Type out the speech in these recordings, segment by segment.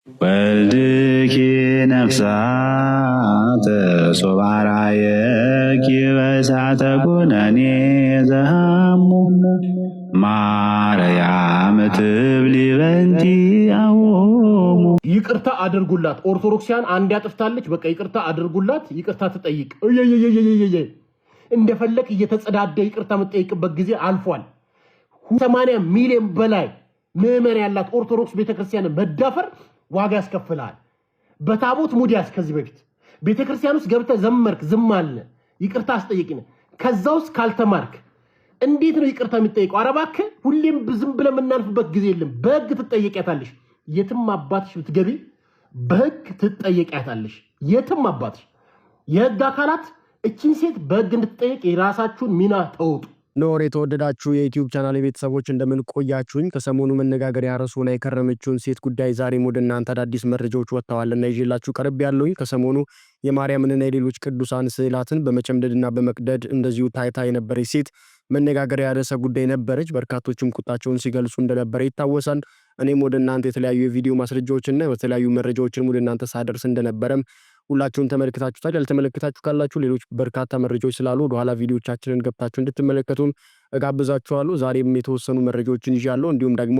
ወልድኪ ነፍሳት ሶባራየኪ በእሳተ ኩነኔ ዘሃሙ ማርያም ትብሊ በንቲ አዎሙ። ይቅርታ አድርጉላት። ኦርቶዶክሲያን አንድ ያጥፍታለች። በቃ ይቅርታ አድርጉላት። ይቅርታ ትጠይቅ። እንደፈለክ እየተጸዳደ ይቅርታ የምትጠይቅበት ጊዜ አልፏል። 80 ሚሊዮን በላይ ምዕመን ያላት ኦርቶዶክስ ቤተክርስቲያን መዳፈር ዋጋ ያስከፍላል። በታቦት ሙዲያስ ከዚህ በፊት ቤተክርስቲያን ውስጥ ገብተህ ዘመርክ፣ ዝም አለ፣ ይቅርታ አስጠይቅኝ። ከዛ ውስጥ ካልተማርክ እንዴት ነው ይቅርታ የሚጠይቀው? ኧረ እባክህ ሁሌም ዝም ብለን የምናልፍበት ጊዜ የለም። በህግ ትጠየቂያታለሽ። የትም አባትሽ ብትገቢ በህግ ትጠየቂያታለሽ። የትም አባትሽ የህግ አካላት እቺን ሴት በህግ እንድትጠየቅ የራሳችሁን ሚና ተወጡ። ኖር የተወደዳችሁ የዩቲዩብ ቻናል ቤተሰቦች እንደምን ቆያችሁኝ? ከሰሞኑ መነጋገሪያ ርዕሱን የከረመችውን ሴት ጉዳይ ዛሬም ወደ እናንተ አዳዲስ መረጃዎች ወጥተዋልና ይዤላችሁ ቀርብ ያለሁኝ። ከሰሞኑ የማርያምንና የሌሎች ቅዱሳን ስዕላትን በመጨምደድና በመቅደድ እንደዚሁ ታይታ የነበረች ሴት መነጋገሪያ ርዕሰ ጉዳይ ነበረች። በርካቶችም ቁጣቸውን ሲገልጹ እንደነበረ ይታወሳል። እኔም ወደ እናንተ የተለያዩ የቪዲዮ ማስረጃዎችና የተለያዩ መረጃዎችን ወደ እናንተ ሳደርስ እንደነበረም ሁላችሁም ተመልክታችሁታል። ያልተመለከታችሁ ካላችሁ ሌሎች በርካታ መረጃዎች ስላሉ ወደኋላ ቪዲዮቻችንን ገብታችሁ እንድትመለከቱም እጋብዛችኋለሁ። ዛሬም የተወሰኑ መረጃዎችን ይዣለሁ። እንዲሁም ደግሞ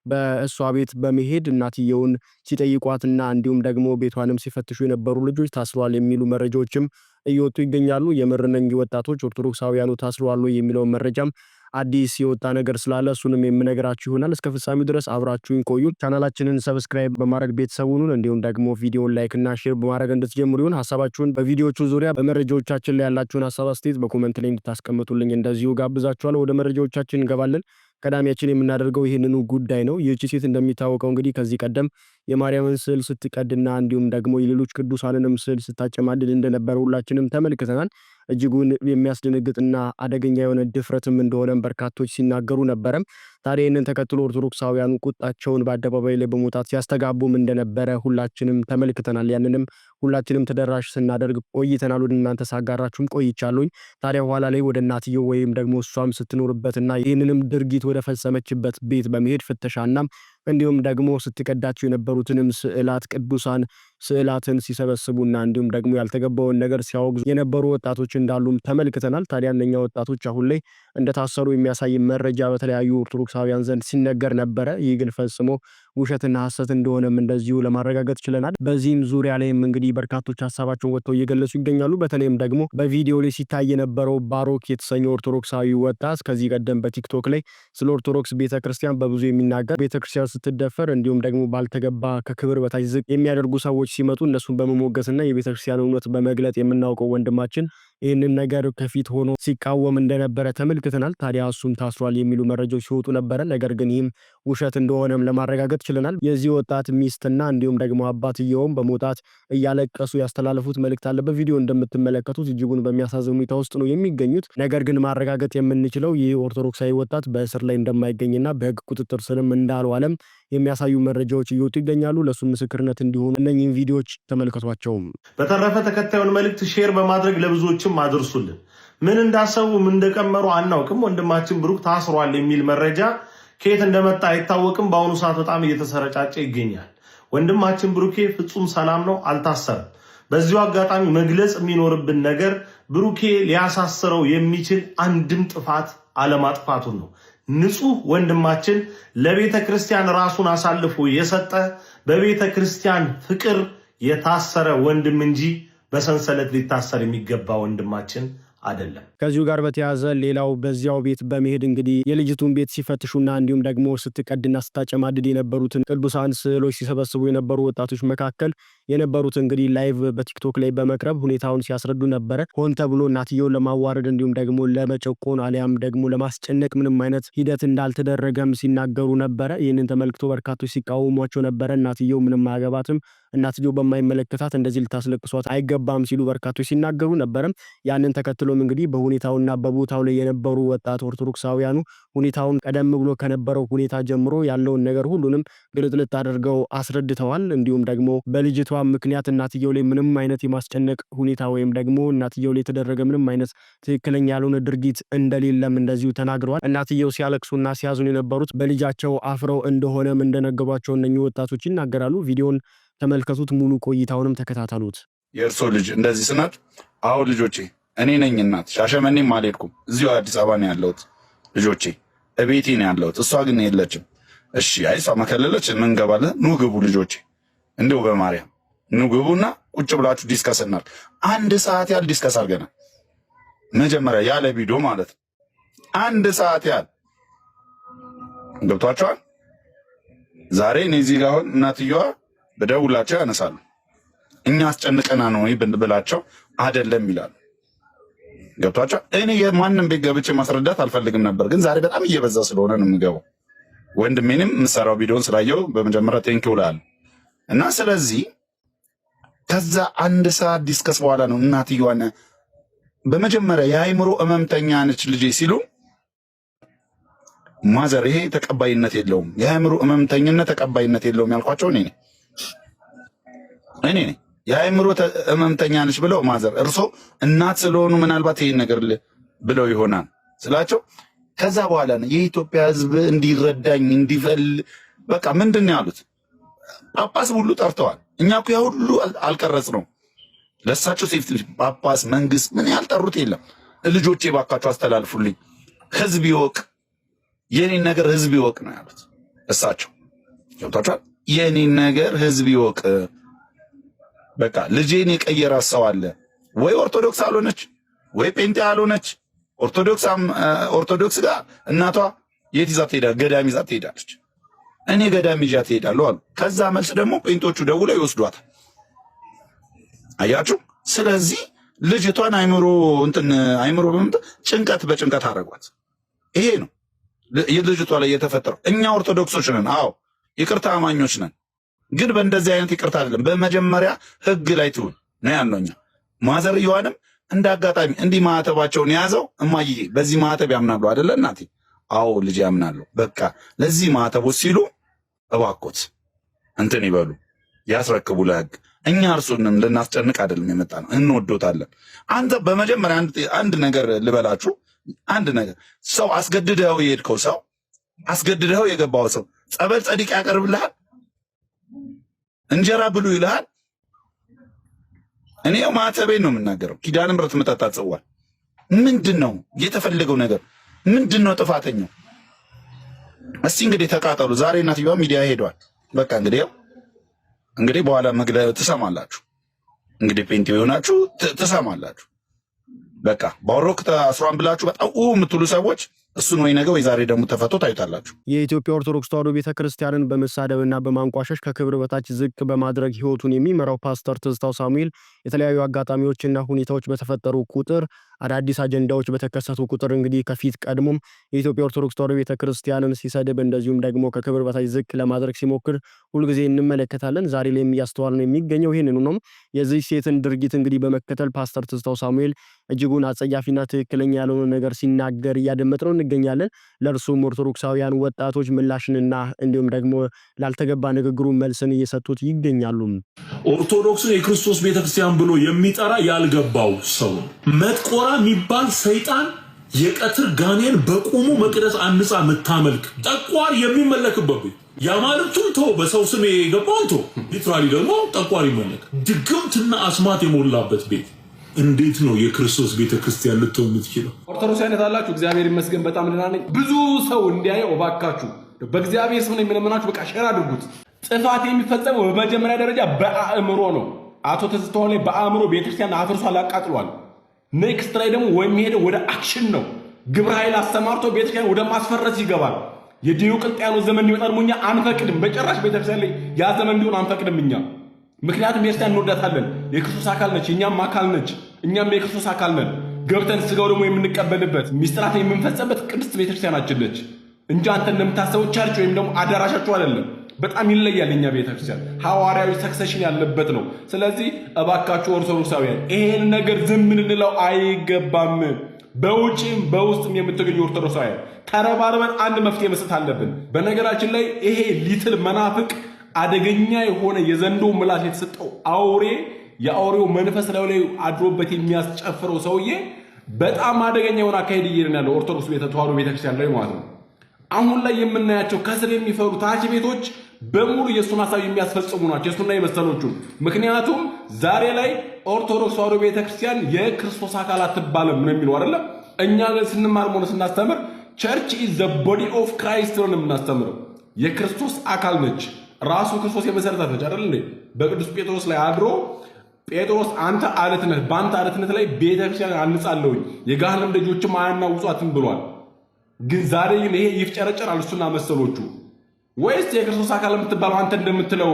በእሷ ቤት በመሄድ እናትየውን ሲጠይቋትና እንዲሁም ደግሞ ቤቷንም ሲፈትሹ የነበሩ ልጆች ታስረዋል የሚሉ መረጃዎችም እየወጡ ይገኛሉ። የምርነኝ ወጣቶች ኦርቶዶክሳውያኑ ታስረዋል የሚለው መረጃም አዲስ የወጣ ነገር ስላለ እሱንም የምነግራችሁ ይሆናል። እስከ ፍጻሜው ድረስ አብራችሁን ቆዩ። ቻናላችንን ሰብስክራይብ በማድረግ ቤተሰቡን እንዲሁም ደግሞ ቪዲዮን ላይክ እና ሼር በማድረግ እንድትጀምሩ ይሁን። ሐሳባችሁን በቪዲዮቹ ዙሪያ በመረጃዎቻችን ላይ ያላችሁን ሐሳብ አስተያየት በኮሜንት ላይ እንድታስቀምጡልኝ እንደዚሁ ጋብዛችኋለሁ። ወደ መረጃዎቻችን እንገባለን። ቀዳሚያችን የምናደርገው ይህንኑ ጉዳይ ነው። ይህቺ ሴት እንደሚታወቀው እንግዲህ ከዚህ ቀደም የማርያምን ስዕል ስትቀድና እንዲሁም ደግሞ የሌሎች ቅዱሳንንም ስዕል ስታጨማድድ እንደነበረ ሁላችንም ተመልክተናል። እጅጉን የሚያስደነግጥና አደገኛ የሆነ ድፍረትም እንደሆነም በርካቶች ሲናገሩ ነበረ። ታዲያ ይህንን ተከትሎ ኦርቶዶክሳውያኑ ቁጣቸውን በአደባባይ ላይ በመውጣት ሲያስተጋቡም እንደነበረ ሁላችንም ተመልክተናል። ያንንም ሁላችንም ተደራሽ ስናደርግ ቆይተናል። ወደ እናንተ ሳጋራችሁም ቆይቻለሁኝ። ታዲያ በኋላ ላይ ወደ እናትየው ወይም ደግሞ እሷም ስትኖርበትና ይህንንም ድርጊት ወደ ፈጸመችበት ቤት በመሄድ ፍተሻና እንዲሁም ደግሞ ስትቀዳቸው የነበሩትንም ስዕላት ቅዱሳን ስዕላትን ሲሰበስቡና እንዲሁም ደግሞ ያልተገባውን ነገር ሲያወግዙ የነበሩ ወጣቶች እንዳሉም ተመልክተናል። ታዲያ እነኛ ወጣቶች አሁን ላይ እንደታሰሩ የሚያሳይ መረጃ በተለያዩ ኦርቶዶክሳውያን ዘንድ ሲነገር ነበረ። ይህ ግን ፈጽሞ ውሸትና ሐሰት እንደሆነም እንደዚሁ ለማረጋገጥ ችለናል። በዚህም ዙሪያ ላይም እንግዲህ በርካቶች ሐሳባቸውን ወጥተው እየገለጹ ይገኛሉ። በተለይም ደግሞ በቪዲዮ ላይ ሲታይ የነበረው ባሮክ የተሰኘው ኦርቶዶክሳዊ ወጣት ከዚህ ቀደም በቲክቶክ ላይ ስለ ኦርቶዶክስ ቤተክርስቲያን በብዙ የሚናገር ቤተክርስቲያን ስትደፈር እንዲሁም ደግሞ ባልተገባ ከክብር በታች ዝቅ የሚያደርጉ ሰዎች ሲመጡ እነሱን በመሞገስና የቤተክርስቲያን እውነት በመግለጥ የምናውቀው ወንድማችን ይህንን ነገር ከፊት ሆኖ ሲቃወም እንደነበረ ተመልክተናል። ታዲያ እሱም ታስሯል የሚሉ መረጃዎች ሲወጡ ነበረ። ነገር ግን ይህም ውሸት እንደሆነም ለማረጋገጥ ችለናል። የዚህ ወጣት ሚስትና እንዲሁም ደግሞ አባትየውም በመውጣት እያለቀሱ ያስተላለፉት መልእክት አለ። በቪዲዮ እንደምትመለከቱት እጅጉን በሚያሳዝን ሁኔታ ውስጥ ነው የሚገኙት። ነገር ግን ማረጋገጥ የምንችለው ይህ ኦርቶዶክሳዊ ወጣት በእስር ላይ እንደማይገኝና በሕግ ቁጥጥር ስርም እንዳልዋለም የሚያሳዩ መረጃዎች እየወጡ ይገኛሉ። ለሱ ምስክርነት እንዲሆኑ እነኚህን ቪዲዮዎች ተመልከቷቸው። በተረፈ ተከታዩን መልእክት ሼር በማድረግ ለብዙዎችም አድርሱልን። ምን እንዳሰቡ ምን እንደቀመሩ አናውቅም። ወንድማችን ብሩክ ታስሯል የሚል መረጃ ከየት እንደመጣ አይታወቅም። በአሁኑ ሰዓት በጣም እየተሰረጫጨ ይገኛል። ወንድማችን ብሩኬ ፍጹም ሰላም ነው፣ አልታሰረም። በዚሁ አጋጣሚ መግለጽ የሚኖርብን ነገር ብሩኬ ሊያሳስረው የሚችል አንድም ጥፋት አለማጥፋቱን ነው። ንጹህ ወንድማችን ለቤተ ክርስቲያን ራሱን አሳልፎ የሰጠ በቤተ ክርስቲያን ፍቅር የታሰረ ወንድም እንጂ በሰንሰለት ሊታሰር የሚገባ ወንድማችን አይደለም። ከዚሁ ጋር በተያያዘ ሌላው በዚያው ቤት በመሄድ እንግዲህ የልጅቱን ቤት ሲፈትሹና እንዲሁም ደግሞ ስትቀድና ስታጨማድድ የነበሩትን ቅዱሳን ስዕሎች ሲሰበስቡ የነበሩ ወጣቶች መካከል የነበሩት እንግዲህ ላይቭ በቲክቶክ ላይ በመቅረብ ሁኔታውን ሲያስረዱ ነበረ። ሆን ተብሎ እናትየውን ለማዋረድ እንዲሁም ደግሞ ለመጨቆን አሊያም ደግሞ ለማስጨነቅ ምንም አይነት ሂደት እንዳልተደረገም ሲናገሩ ነበረ። ይህንን ተመልክቶ በርካቶች ሲቃወሟቸው ነበረ። እናትየው ምንም አያገባትም፣ እናትየው በማይመለከታት እንደዚህ ልታስለቅሷት አይገባም ሲሉ በርካቶች ሲናገሩ ነበረ። ያንን ተከትሎም እንግዲህ በሁኔታውና በቦታው ላይ የነበሩ ወጣት ኦርቶዶክሳውያኑ ሁኔታውን ቀደም ብሎ ከነበረው ሁኔታ ጀምሮ ያለውን ነገር ሁሉንም ግልጥልጥ አድርገው አስረድተዋል። እንዲሁም ደግሞ በልጅቷ ምክንያት እናትየው ላይ ምንም አይነት የማስጨነቅ ሁኔታ ወይም ደግሞ እናትየው ላይ የተደረገ ምንም አይነት ትክክለኛ ያልሆነ ድርጊት እንደሌለም እንደዚሁ ተናግረዋል። እናትየው ሲያለቅሱና ሲያዝኑ የነበሩት በልጃቸው አፍረው እንደሆነም እንደነገሯቸው እነኚህ ወጣቶች ይናገራሉ። ቪዲዮን ተመልከቱት፣ ሙሉ ቆይታውንም ተከታተሉት። የእርሶ ልጅ እንደዚህ ስናት፣ አዎ ልጆቼ እኔ ነኝ እናት፣ ሻሸመኔም አልሄድኩም፣ እዚሁ አዲስ አበባ ነው ያለሁት፣ ልጆቼ እቤቴ ነው ያለሁት፣ እሷ ግን የለችም። እሺ አይ እሷ መከለለች፣ ምን ገባለ? ኑ ግቡ ልጆቼ፣ እንደው በማርያም ኑ ግቡና ቁጭ ብላችሁ ዲስከስ እናድርግ። 1 ሰዓት ያህል ዲስከስ አድርገናል። መጀመሪያ ያለ ቪዲዮ ማለት ነው። 1 ሰዓት ያህል ገብቷቸዋል። ዛሬ እኔ እዚህ ጋር አሁን እናትየዋ በደውላቸው ያነሳሉ። እኛ አስጨንቀና ነው ብላቸው አይደለም ይላሉ። ገብቷቸው እኔ የማንም ቤት ገብቼ ማስረዳት አልፈልግም ነበር፣ ግን ዛሬ በጣም እየበዛ ስለሆነ ነው የምገባው። ወንድሜንም የምሰራው ቪዲዮን ስላየው በመጀመሪያ ቴንኪው እላለሁ። እና ስለዚህ ከዛ 1 ሰዓት ዲስከስ በኋላ ነው እናትየዋን በመጀመሪያ የአእምሮ ህመምተኛ ነች ልጄ ሲሉ ማዘር ይሄ ተቀባይነት የለውም፣ የአእምሮ ህመምተኝነት ተቀባይነት የለውም ያልኳቸው እኔ ነኝ። የአእምሮ ህመምተኛ ነች ብለው ማዘር እርሶ እናት ስለሆኑ ምናልባት ይሄን ነገር ብለው ይሆናል ስላቸው፣ ከዛ በኋላ ነው የኢትዮጵያ ህዝብ እንዲረዳኝ እንዲፈል በቃ ምንድን ያሉት ጳጳስ ሁሉ ጠርተዋል። እኛ እኮ ያ ሁሉ አልቀረጽ ነው ለሳቸው ሴፍቲ ጳጳስ መንግስት ምን ያልጠሩት የለም። ልጆቼ ባካቸው አስተላልፉልኝ፣ ህዝብ ይወቅ፣ የኔን ነገር ህዝብ ይወቅ ነው ያሉት እሳቸው። ገብቷቸዋል። የኔን ነገር ህዝብ ይወቅ፣ በቃ ልጄን የቀየረ ሰው አለ ወይ ኦርቶዶክስ አልሆነች ወይ ጴንጤ አልሆነች። ኦርቶዶክስ ጋር እናቷ የት ይዛ ትሄዳለች? ገዳም ይዛ ትሄዳለች። እኔ ገዳም ይዣ ትሄዳለሁ አሉ። ከዛ መልስ ደግሞ ጴንጦቹ ደውለው ይወስዷታል። አያችሁ። ስለዚህ ልጅቷን አይምሮ ጭንቀት በጭንቀት አደረጓት። ይሄ ነው የልጅቷ ላይ የተፈጠረው። እኛ ኦርቶዶክሶች ነን፣ አዎ ይቅርታ አማኞች ነን፣ ግን በእንደዚህ አይነት ይቅርታ አይደለም። በመጀመሪያ ህግ ላይ ትሁን ነው ያልነው እኛ። ማዘርየዋንም እንደ አጋጣሚ እንዲህ ማዕተባቸውን የያዘው እማዬ በዚህ ማዕተብ ያምናሉ አይደለ እናቴ? አዎ ልጅ ያምናሉ። በቃ ለዚህ ማዕተቦች ሲሉ እባኮት እንትን ይበሉ ያስረክቡ ለህግ። እኛ እርሱንም ልናስጨንቅ አይደለም የመጣ ነው፣ እንወዶታለን። አንተ በመጀመሪያ አንድ ነገር ልበላችሁ፣ አንድ ነገር ሰው አስገድደው የሄድከው ሰው አስገድደው የገባው ሰው ጸበል ጸዲቅ ያቀርብልሃል፣ እንጀራ ብሉ ይልሃል። እኔ ማዕተቤን ነው የምናገረው። ኪዳነ ምሕረት መጠጣ ጽዋል ምንድን ነው የተፈለገው ነገር? ምንድን ነው ጥፋተኛው? እስቲ እንግዲህ ተቃጠሉ። ዛሬ እናትየዋ ሚዲያ ሄዷል። በቃ እንግዲህ በኋላ መግለጽ ትሰማላችሁ። እንግዲህ ፔንቴ የሆናችሁ ትሰማላችሁ። በቃ ባሮክ አስሯን ብላችሁ በጣም የምትሉ ሰዎች እሱን ወይ ነገ ወይ ዛሬ ደግሞ ተፈቶ ታዩታላችሁ። የኢትዮጵያ ኦርቶዶክስ ተዋሕዶ ቤተክርስቲያንን በመሳደብና በማንቋሸሽ ከክብር በታች ዝቅ በማድረግ ህይወቱን የሚመራው ፓስተር ትዝታው ሳሙኤል የተለያዩ አጋጣሚዎችና ሁኔታዎች በተፈጠሩ ቁጥር አዳዲስ አጀንዳዎች በተከሰቱ ቁጥር እንግዲህ ከፊት ቀድሞም የኢትዮጵያ ኦርቶዶክስ ተዋሕዶ ቤተክርስቲያንን ሲሰድብ እንደዚሁም ደግሞ ከክብር በታች ዝቅ ለማድረግ ሲሞክር ሁልጊዜ እንመለከታለን። ዛሬ ላይ የሚያስተዋል ነው የሚገኘው ይህንኑ ነው። የዚህ ሴትን ድርጊት እንግዲህ በመከተል ፓስተር ትዝታው ሳሙኤል እጅጉን አጸያፊና ትክክለኛ ያልሆነ ነገር ሲናገር እያደመጥነው እንገኛለን። ለእርሱም ኦርቶዶክሳውያን ወጣቶች ምላሽንና እንዲሁም ደግሞ ላልተገባ ንግግሩ መልስን እየሰጡት ይገኛሉ። ኦርቶዶክስን የክርስቶስ ቤተክርስቲያን ብሎ የሚጠራ ያልገባው ሰው መጥቆራ የሚባል ሰይጣን የቀትር ጋኔን በቁሙ መቅደስ አንጻ የምታመልክ ጠቋር የሚመለክበት ያማልክቱን ተው፣ በሰው ስም የገባውን ተው። ሊትራሊ ደግሞ ጠቋር ይመለክ ድግምትና አስማት የሞላበት ቤት እንዴት ነው የክርስቶስ ቤተክርስቲያን ልትሆን የምትችለው? ኦርቶዶክስ አይነት አላችሁ። እግዚአብሔር ይመስገን በጣም ደህና ነኝ። ብዙ ሰው እንዲያየው እባካችሁ በእግዚአብሔር ስም ነው የምለምናችሁ። በቃ ሼር አድርጉት። ጥፋት የሚፈጸመው በመጀመሪያ ደረጃ በአእምሮ ነው። አቶ ትዝታው ላይ በአእምሮ ቤተክርስቲያን አፍርሷል፣ አቃጥሏል። ኔክስት ላይ ደግሞ የሚሄደው ወደ አክሽን ነው። ግብረ ኃይል አስተማርቶ ቤተክርስቲያን ወደ ማስፈረስ ይገባል። የዲዮቅልጥያኖስ ዘመን እንዲመጣ ደግሞ እኛ አንፈቅድም። በጭራሽ ቤተክርስቲያን ላይ ያ ዘመን እንዲሆን አንፈቅድም እኛ። ምክንያቱም ቤተክርስቲያን እንወዳታለን። የክርስቶስ አካል ነች፣ እኛም አካል ነች። እኛም የክርስቶስ አካል ነን። ገብተን ስጋው ደግሞ የምንቀበልበት ሚስጥራት የምንፈጸምበት ቅድስት ቤተክርስቲያናችን ነች እንጂ አንተ እንደምታስበው ቸርች ወይም ደግሞ አዳራሻችሁ አይደለም። በጣም ይለያል። እኛ ቤተክርስቲያን ሐዋርያዊ ሰክሰሽን ያለበት ነው። ስለዚህ እባካችሁ ኦርቶዶክሳውያን ይሄን ነገር ዝም ልንለው አይገባም። በውጪም በውስጥም የምትገኙ ኦርቶዶክሳውያን ተረባርበን አንድ መፍትሄ መስጠት አለብን። በነገራችን ላይ ይሄ ሊትል መናፍቅ አደገኛ የሆነ የዘንዶ ምላስ የተሰጠው አውሬ የአውሬው መንፈስ ላይ አድሮበት የሚያስጨፍረው ሰውዬ በጣም አደገኛ የሆነ አካሄድ እየሄድን ያለው ኦርቶዶክስ ተዋሕዶ ቤተክርስቲያን ላይ ማለት ነው። አሁን ላይ የምናያቸው ከስር የሚፈሩ ታች ቤቶች በሙሉ የሱን ሐሳብ የሚያስፈጽሙ ናቸው፣ የሱና የመሰሎቹ። ምክንያቱም ዛሬ ላይ ኦርቶዶክስ ተዋሕዶ ቤተክርስቲያን የክርስቶስ አካል አትባልም ነው የሚለው አይደለም። እኛ ግን ስንማር ሆነ ስናስተምር ቸርች ኢዝ ዘ ቦዲ ኦፍ ክራይስት ነው የምናስተምረው። የክርስቶስ አካል ነች፣ ራሱ ክርስቶስ የመሰረታት ነች አይደል እንዴ? በቅዱስ ጴጥሮስ ላይ አድሮ ጴጥሮስ አንተ አለት ነህ፣ በአንተ አለትነት ላይ ቤተክርስቲያን አንጻለሁኝ የገሃነም ደጆችም አያናውጧትም ብሏል። ግን ዛሬ ይሄ ይፍጨረጨራል እሱና መሰሎቹ። ወይስ የክርስቶስ አካል የምትባለው አንተ እንደምትለው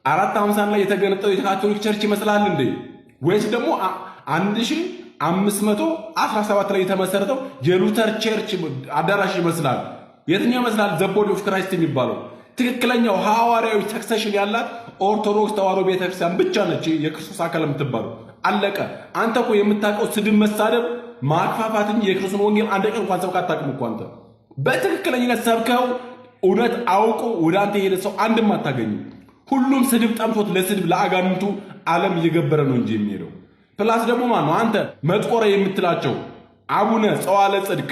450 ላይ የተገነጠለው የካቶሊክ ቸርች ይመስላል እንዴ? ወይስ ደግሞ 1517 ላይ የተመሰረተው የሉተር ቸርች አዳራሽ ይመስላል? የትኛው ይመስላል? ዘ ቦዲ ኦፍ ክራይስት የሚባለው ትክክለኛው ሐዋርያዊ ሰክሰሽን ያላት ኦርቶዶክስ ተዋሕዶ ቤተክርስቲያን ብቻ ነች የክርስቶስ አካል የምትባለው። አለቀ። አንተ እኮ የምታውቀው ስድብ፣ መሳደብ፣ ማክፋፋት እንጂ የክርስቶስን ወንጌል አንድ ቀን እንኳን ሰብከህ አታውቅም እኮ አንተ። በትክክለኝነት ሰብከው እውነት አውቆ ወደ አንተ የሄደ ሰው አንድም አታገኝም። ሁሉም ስድብ ጠምቶት ለስድብ ለአጋንንቱ ዓለም እየገበረ ነው እንጂ የሚሄደው። ፕላስ ደግሞ ማነው አንተ መጥቆረ የምትላቸው አቡነ ጸዋለ ጽድቅ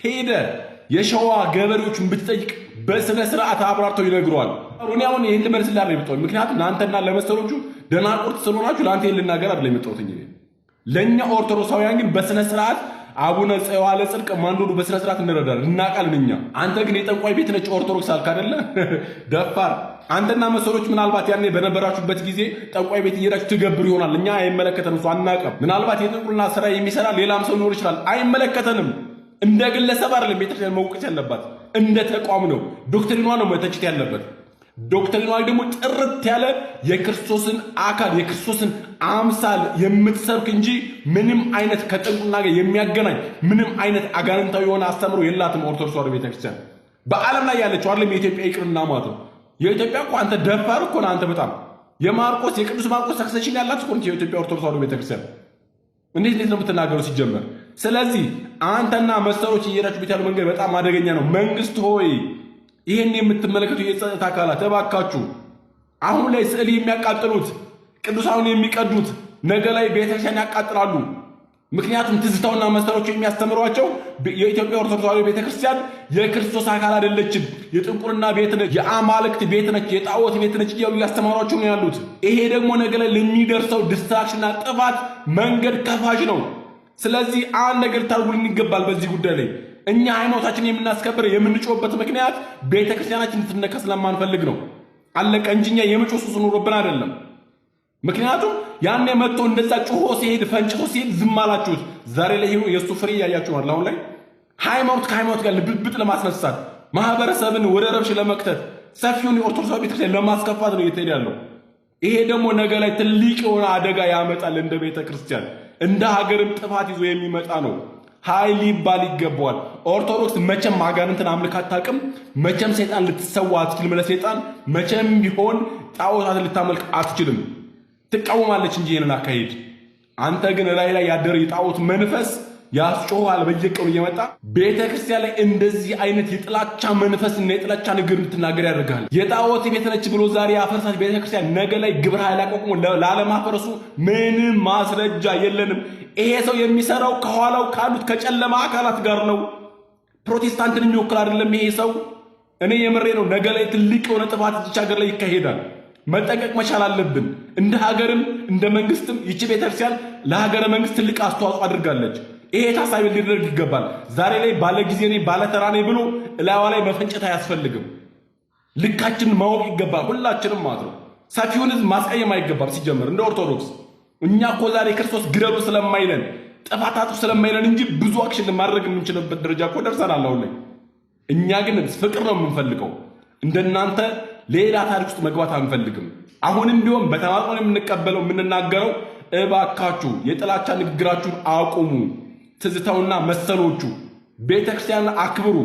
ሄደ የሸዋ ገበሬዎችን ብትጠይቅ በስነ ስርዓት አብራርተው ይነግረዋል። እኔ አሁን ይሄን ልመልስልህ አይደል የመጣሁት፣ ምክንያቱም ለአንተና ለመሰሎቹ ደናቁርት ስለሆናችሁ ለአንተ ይሄን ልናገር አይደል የመጣሁት። ለእኛ ኦርቶዶክሳውያን ግን በስነ ስርዓት አቡነ ጸዋለ ጽድቅ ማንዶዱ በስነ ስርዓት እንረዳለን እናውቃለን እኛ። አንተ ግን የጠንቋይ ቤት ነች ኦርቶዶክስ አልክ አይደለ? ደፋር። አንተና መሰሎች ምናልባት ያኔ በነበራችሁበት ጊዜ ጠንቋይ ቤት እየሄዳችሁ ትገብሩ ይሆናል። እኛ አይመለከተንም፣ እሱ አናውቅም። ምናልባት የጥንቁልና ስራ የሚሰራ ሌላም ሰው ሊኖር ይችላል፣ አይመለከተንም። እንደ ግለሰብ አይደለም ቤተክርስቲያን መውቀስ ያለባት፣ እንደ ተቋም ነው። ዶክትሪኗ ነው መተችት ያለበት። ዶክትሪኗ ደግሞ ጥርት ያለ የክርስቶስን አካል የክርስቶስን አምሳል የምትሰብክ እንጂ ምንም አይነት ከጥንቁልና ጋር የሚያገናኝ ምንም አይነት አጋንንታዊ የሆነ አስተምሮ የላትም ኦርቶዶክስ ተዋሕዶ ቤተክርስቲያን። በዓለም ላይ ያለችው አይደለም የኢትዮጵያ ይቅርና ማለት ነው። የኢትዮጵያ እኮ አንተ ደፋር እኮ ነህ አንተ በጣም የማርቆስ የቅዱስ ማርቆስ ሰክሰሽን ያላት እኮ ነች የኢትዮጵያ ኦርቶዶክስ ተዋሕዶ ቤተክርስቲያን። እንዴት ነው የምትናገሩ ሲጀመር? ስለዚህ አንተና መሰሎች እየሄዳችሁ ቤት ያለው መንገድ በጣም አደገኛ ነው። መንግስት ሆይ ይሄን የምትመለከቱ የጸጥታ አካላት እባካችሁ አሁን ላይ ስዕል የሚያቃጥሉት ቅዱሳኑን የሚቀዱት ነገ ላይ ቤተክርስቲያን ያቃጥላሉ። ምክንያቱም ትዝታውና መሰሎቹ የሚያስተምሯቸው የኢትዮጵያ ኦርቶዶክስ ተዋሕዶ ቤተክርስቲያን የክርስቶስ አካል አይደለችም፣ የጥንቁልና ቤት ነች፣ የአማልክት ቤት ነች፣ የጣዖት ቤት ነች እያሉ እያስተማሯቸው ነው ያሉት። ይሄ ደግሞ ነገ ላይ ለሚደርሰው ዲስትራክሽንና ጥፋት መንገድ ከፋሽ ነው። ስለዚህ አንድ ነገር ታርጉልን ይገባል በዚህ ጉዳይ ላይ። እኛ ሃይማኖታችንን የምናስከብር የምንጮህበት ምክንያት ቤተክርስቲያናችን እንድትነካ ስለማንፈልግ ነው። አለቀ እንጂ እኛ የመጮህ ሱስ ኑሮብን አይደለም። ምክንያቱም ያኔ መጥቶ እንደዛ ጮሆ ሲሄድ ፈንጭቶ ሲሄድ ዝም አላችሁት። ዛሬ ላይ የእሱ ፍሬ እያያችሁ ነው። አሁን ላይ ሃይማኖት ከሃይማኖት ጋር ልብብጥ ለማስነሳት ማህበረሰብን ወደ ረብሽ ለመክተት ሰፊውን የኦርቶዶክስ ቤተክርስቲያን ለማስከፋት ነው እየተሄደ ያለው። ይሄ ደግሞ ነገ ላይ ትልቅ የሆነ አደጋ ያመጣል። እንደ ቤተክርስቲያን እንደ ሀገርም ጥፋት ይዞ የሚመጣ ነው። ኃይል ሊባል ይገባዋል። ኦርቶዶክስ መቼም አጋንንትን አምልካ አታውቅም። መቼም ሰይጣን ልትሰዋ አትችልም። ለሰይጣን መቼም ቢሆን ጣዖታትን ልታመልክ አትችልም። ትቃወማለች እንጂ ይሄንን አካሄድ። አንተ ግን ላይ ያደረ የጣዖት መንፈስ ያስጮሃል በየቀኑ እየመጣ ቤተክርስቲያን ላይ እንደዚህ አይነት የጥላቻ መንፈስና የጥላቻ ንግግር እንድትናገር ያደርጋል። የጣዖት ቤት ነች ብሎ ዛሬ ያፈርሳት ቤተክርስቲያን ነገ ላይ ግብረ ኃይል አቋቁሞ ላለማፈረሱ ምንም ማስረጃ የለንም። ይሄ ሰው የሚሰራው ከኋላው ካሉት ከጨለማ አካላት ጋር ነው። ፕሮቴስታንትን የሚወክል አይደለም ይሄ ሰው። እኔ የምሬ ነው። ነገ ላይ ትልቅ የሆነ ጥፋት እዚህ ሀገር ላይ ይካሄዳል። መጠንቀቅ መቻል አለብን። እንደ ሀገርም እንደ መንግስትም ይቺ ቤተክርስቲያን ለሀገረ መንግስት ትልቅ አስተዋጽኦ አድርጋለች። ይሄ ታሳቢ ሊደረግ ይገባል። ዛሬ ላይ ባለ ጊዜ ነኝ ባለ ተራ ነኝ ብሎ እላዋ ላይ መፈንጨት አያስፈልግም። ልካችንን ማወቅ ይገባል ሁላችንም ማለት ነው። ሰፊውን ህዝብ ማስቀየም አይገባም። ሲጀመር እንደ ኦርቶዶክስ እኛ እኮ ዛሬ ክርስቶስ ግደሉ ስለማይለን ጥፋታቱ ስለማይለን እንጂ ብዙ አክሽን ማድረግ የምንችልበት ደረጃ እኮ ደርሰናል አሁን ላይ። እኛ ግን ፍቅር ነው የምንፈልገው። እንደናንተ ሌላ ታሪክ ውስጥ መግባት አንፈልግም። አሁንም ቢሆን በተማጽኖ የምንቀበለው የምንናገረው እባካችሁ የጥላቻ ንግግራችሁን አቁሙ። ትዝታውና መሰሎቹ ቤተክርስቲያን አክብሩ።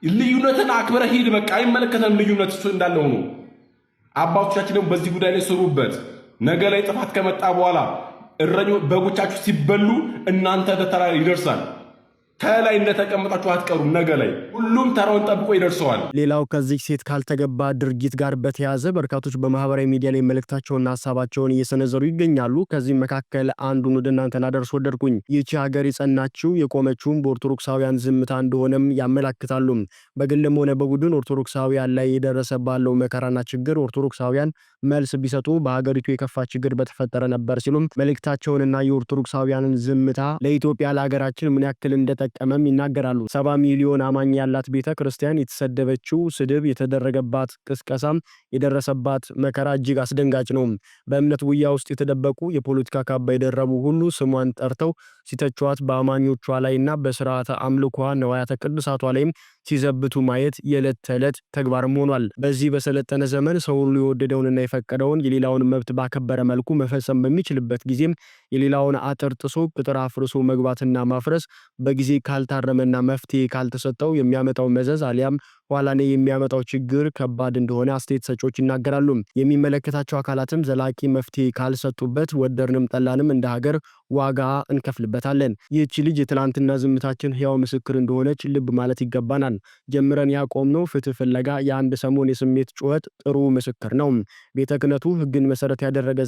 ልዩነትን አክብረ ሂድ። በቃ አይመለከተንም ልዩነት እሱ እንዳለ ሆኖ አባቶቻችን ደግሞ በዚህ ጉዳይ ላይ ስሩበት። ነገ ላይ ጥፋት ከመጣ በኋላ በጎቻችሁ ሲበሉ እናንተ ተራ ይደርሳል። ከላይ እንደተቀመጣችሁ አትቀሩም። ነገ ላይ ሁሉም ተራውን ጠብቆ ይደርሰዋል። ሌላው ከዚህ ሴት ካልተገባ ድርጊት ጋር በተያያዘ በርካቶች በማህበራዊ ሚዲያ ላይ መልእክታቸውንና ሀሳባቸውን እየሰነዘሩ ይገኛሉ። ከዚህ መካከል አንዱን ወደ እናንተ ላደርስ ወደድኩኝ። ይህች ሀገር የጸናችው የቆመችውም በኦርቶዶክሳውያን ዝምታ እንደሆነም ያመላክታሉ። በግልም ሆነ በቡድን ኦርቶዶክሳውያን ላይ የደረሰ ባለው መከራና ችግር ኦርቶዶክሳውያን መልስ ቢሰጡ በሀገሪቱ የከፋ ችግር በተፈጠረ ነበር ሲሉም መልእክታቸውንና የኦርቶዶክሳውያንን ዝምታ ለኢትዮጵያ ለሀገራችን ምን ያክል እንደጠቀመም ይናገራሉ። 70 ሚሊዮን አማኝ ያላት ቤተ ክርስቲያን የተሰደበችው ስድብ፣ የተደረገባት ቅስቀሳም፣ የደረሰባት መከራ እጅግ አስደንጋጭ ነው። በእምነት ውያ ውስጥ የተደበቁ የፖለቲካ ካባ የደረቡ ሁሉ ስሟን ጠርተው ሲተቿት በአማኞቿ ላይና በስርዓተ አምልኳ ነዋያተ ቅዱሳቷ ላይም ሲዘብቱ ማየት የዕለት ተዕለት ተግባርም ሆኗል። በዚህ በሰለጠነ ዘመን ሰው ሁሉ የወደደውንና የፈቀደውን የሌላውን መብት ባከበረ መልኩ መፈጸም በሚችልበት ጊዜም የሌላውን አጥር ጥሶ ቅጥር አፍርሶ መግባትና ማፍረስ በጊዜ ካልታረመና መፍትሄ ካልተሰጠው የሚያመጣው መዘዝ አሊያም ኋላ ላይ የሚያመጣው ችግር ከባድ እንደሆነ አስተያየት ሰጪዎች ይናገራሉ። የሚመለከታቸው አካላትም ዘላቂ መፍትሄ ካልሰጡበት ወደርንም ጠላንም እንደ ሀገር ዋጋ እንከፍልበታለን። ይህች ልጅ የትላንትና ዝምታችን ሕያው ምስክር እንደሆነች ልብ ማለት ይገባናል። ጀምረን ያቆምነው ፍትህ ፍለጋ የአንድ ሰሞን የስሜት ጩኸት ጥሩ ምስክር ነው። ቤተ ክህነቱ ሕግን መሰረት ያደረገ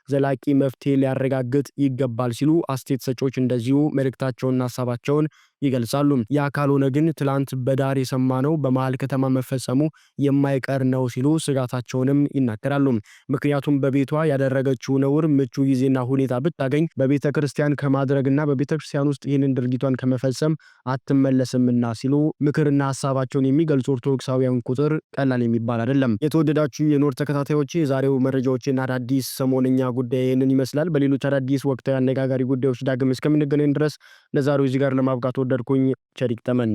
ዘላቂ መፍትሄ ሊያረጋግጥ ይገባል ሲሉ አስተያየት ሰጪዎች እንደዚሁ መልእክታቸውንና ሀሳባቸውን ይገልጻሉ። ያ ካልሆነ ግን ትላንት በዳር የሰማነው በመሃል ከተማ መፈጸሙ የማይቀር ነው ሲሉ ስጋታቸውንም ይናገራሉ። ምክንያቱም በቤቷ ያደረገችው ነውር ምቹ ጊዜና ሁኔታ ብታገኝ በቤተ ክርስቲያን ከማድረግና በቤተ ክርስቲያን ውስጥ ይህንን ድርጊቷን ከመፈጸም አትመለስምና ሲሉ ምክርና ሀሳባቸውን የሚገልጹ ኦርቶዶክሳውያን ቁጥር ቀላል የሚባል አይደለም። የተወደዳችሁ የኖር ተከታታዮች የዛሬው መረጃዎችና አዳዲስ ሰሞንኛ ጉዳይ ይህንን ይመስላል። በሌሎች አዳዲስ ወቅታዊ አነጋጋሪ ጉዳዮች ዳግም እስከምንገናኝ ድረስ ለዛሬው እዚህ ጋር ለማብቃት ወደድኩኝ። ቸር ይግጠመን።